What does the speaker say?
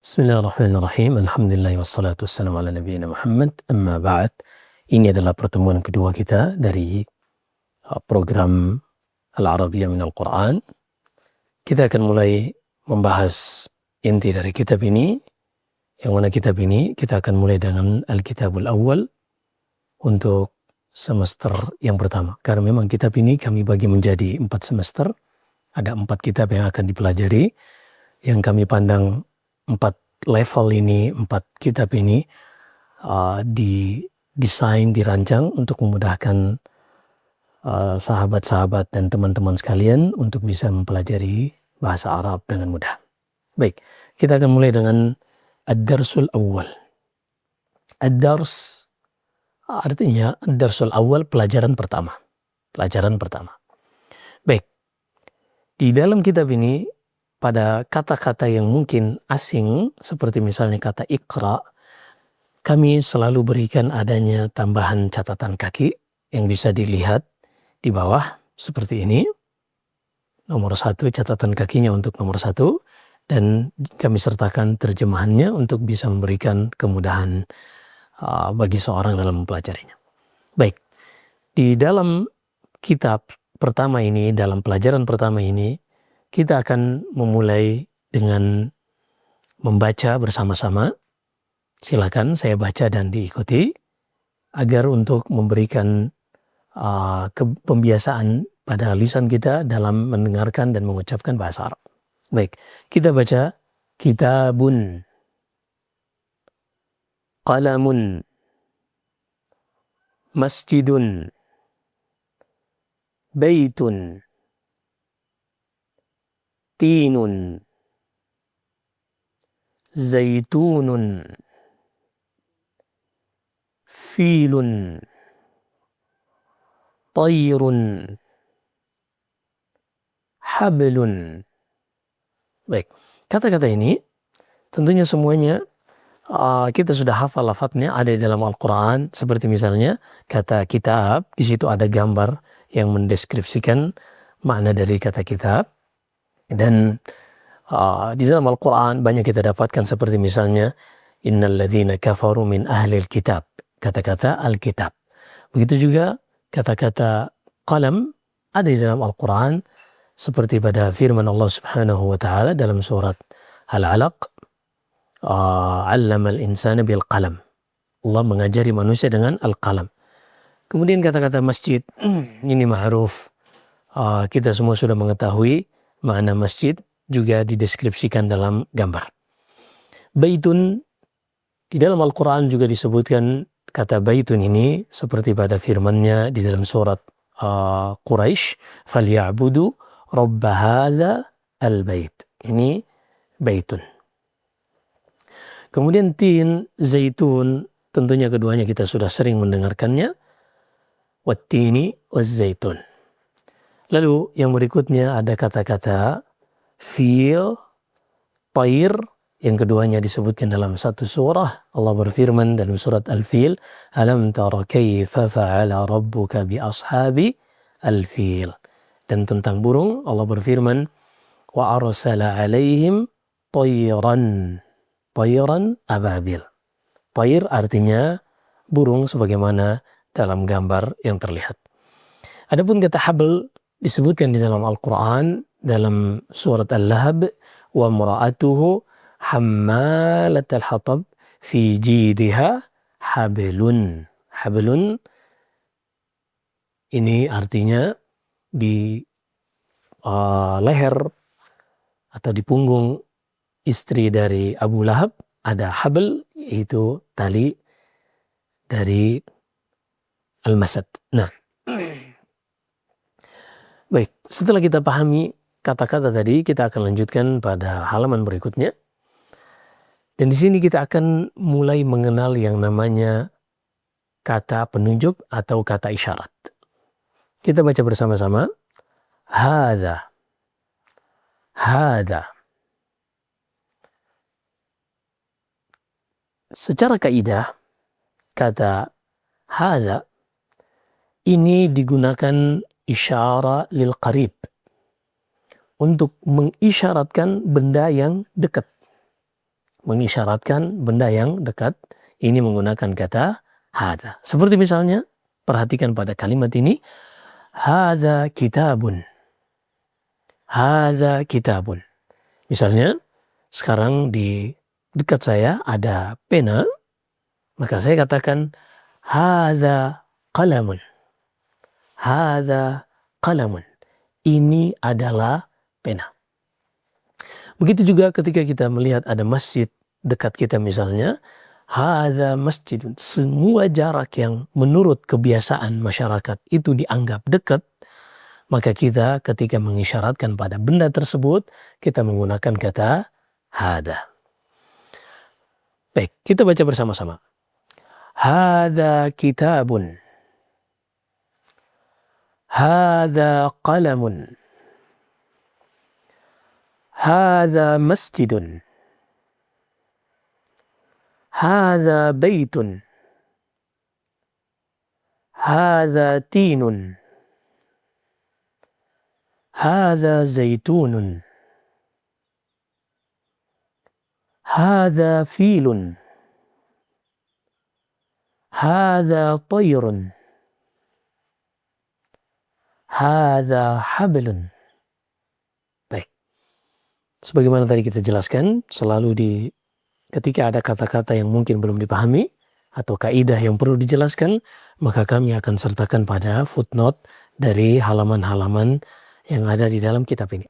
Bismillahirrahmanirrahim. Alhamdulillah wassalatu wassalamu ala nabiyina Muhammad. Amma ba'd. Ini adalah pertemuan kedua kita dari program Al-Arabiyyah min Al-Quran. Kita akan mulai membahas inti dari kitab ini. Yang mana kitab ini kita akan mulai dengan Al-Kitabul Awwal untuk semester yang pertama. Karena memang kitab ini kami bagi menjadi 4 semester. Ada 4 kitab yang akan dipelajari. Yang kami pandang 4 level ini, 4 kitab ini didesain, dirancang untuk memudahkan sahabat-sahabat dan teman-teman sekalian untuk bisa mempelajari bahasa Arab dengan mudah. Baik, kita akan mulai dengan Ad-Darsul Awwal. Ad-Dars artinya Ad-Darsul Awwal, pelajaran pertama. Pelajaran pertama. Baik, di dalam kitab ini pada kata-kata yang mungkin asing, seperti misalnya kata Iqra, kami selalu berikan adanya tambahan catatan kaki yang bisa dilihat di bawah seperti ini. Nomor 1 catatan kakinya untuk nomor 1, dan kami sertakan terjemahannya untuk bisa memberikan kemudahan bagi seorang dalam mempelajarinya. Baik, di dalam kitab pertama ini, dalam pelajaran pertama ini, kita akan memulai dengan membaca bersama-sama. Silakan saya baca dan diikuti agar untuk memberikan pembiasaan pada lisan kita dalam mendengarkan dan mengucapkan bahasa Arab. Baik, kita baca kitabun, qalamun, masjidun, baitun, tinun, zaitunun, filun, tayrun, hablun. Baik, kata-kata ini tentunya semuanya kita sudah hafal lafadznya, ada di dalam Al-Quran. Seperti misalnya kata kitab, di situ ada gambar yang mendeskripsikan makna dari kata kitab. Dan di dalam Al-Quran banyak kita dapatkan seperti misalnya innal ladzina kafaru min ahlil kitab, kata-kata Alkitab. Begitu juga kata-kata qalam ada di dalam Al-Quran, seperti pada firman Allah Subhanahu wa taala dalam surat Al-Alaq, 'allamal insana bil qalam. Allah mengajari manusia dengan al-qalam. Kemudian kata-kata masjid, ini ma'ruf, kita semua sudah mengetahui makna masjid, juga dideskripsikan dalam gambar. Baitun, di dalam Al-Quran juga disebutkan kata baitun ini seperti pada firman-Nya di dalam surat Quraisy, "Falyabudu rabb hadza al-bait." Ini baitun. Kemudian tin, zaitun, tentunya keduanya kita sudah sering mendengarkannya. Wattini waz-zaitun. Lalu yang berikutnya ada kata-kata fil, tair, yang keduanya disebutkan dalam satu surah. Allah berfirman dalam surat Al-Fil, "Alam tara kaifa fa'ala rabbuka bi ashabi al-fil." Dan tentang burung Allah berfirman, "Wa arsala 'alaihim tayran." Tayran ababil. Tair artinya burung sebagaimana dalam gambar yang terlihat. Adapun kata habl disebutkan di dalam Al-Quran dalam surat Al-Lahab, wa mura'atuhu hammalat al-hatab fi jidha hablun. Hablun ini artinya di leher atau di punggung istri dari Abu Lahab ada habl, yaitu tali dari al-masad. Nah, baik, setelah kita pahami kata-kata tadi, kita akan lanjutkan pada halaman berikutnya. Dan di sini kita akan mulai mengenal yang namanya kata penunjuk atau kata isyarat. Kita baca bersama-sama. Hadza. Hadza. Secara kaidah, kata hadza ini digunakan isyara lil qarib, untuk mengisyaratkan benda yang dekat. mengisyaratkan benda yang dekat, ini menggunakan kata hadza. Seperti misalnya, perhatikan pada kalimat ini, hadza kitabun. Hadza kitabun. Misalnya, sekarang di dekat saya ada pena, maka saya katakan, hadza qalamun. Hadza qalamun. Ini adalah pena. Begitu juga ketika kita melihat ada masjid dekat kita misalnya, hadza masjidun. Semua jarak yang menurut kebiasaan masyarakat itu dianggap dekat, maka kita ketika mengisyaratkan pada benda tersebut, kita menggunakan kata hadza. Baik, kita baca bersama-sama. Hadza kitabun. Hadza qalamun. Hadza masjidun. Hadza baitun. Hadza tinun. Hadza zaitunun. Hadza filun. Hadza tayrun. Hadza hablun. Baik. Sebagaimana tadi kita jelaskan, selalu ketika ada kata-kata yang mungkin belum dipahami atau kaidah yang perlu dijelaskan, maka kami akan sertakan pada footnote dari halaman-halaman yang ada di dalam kitab ini.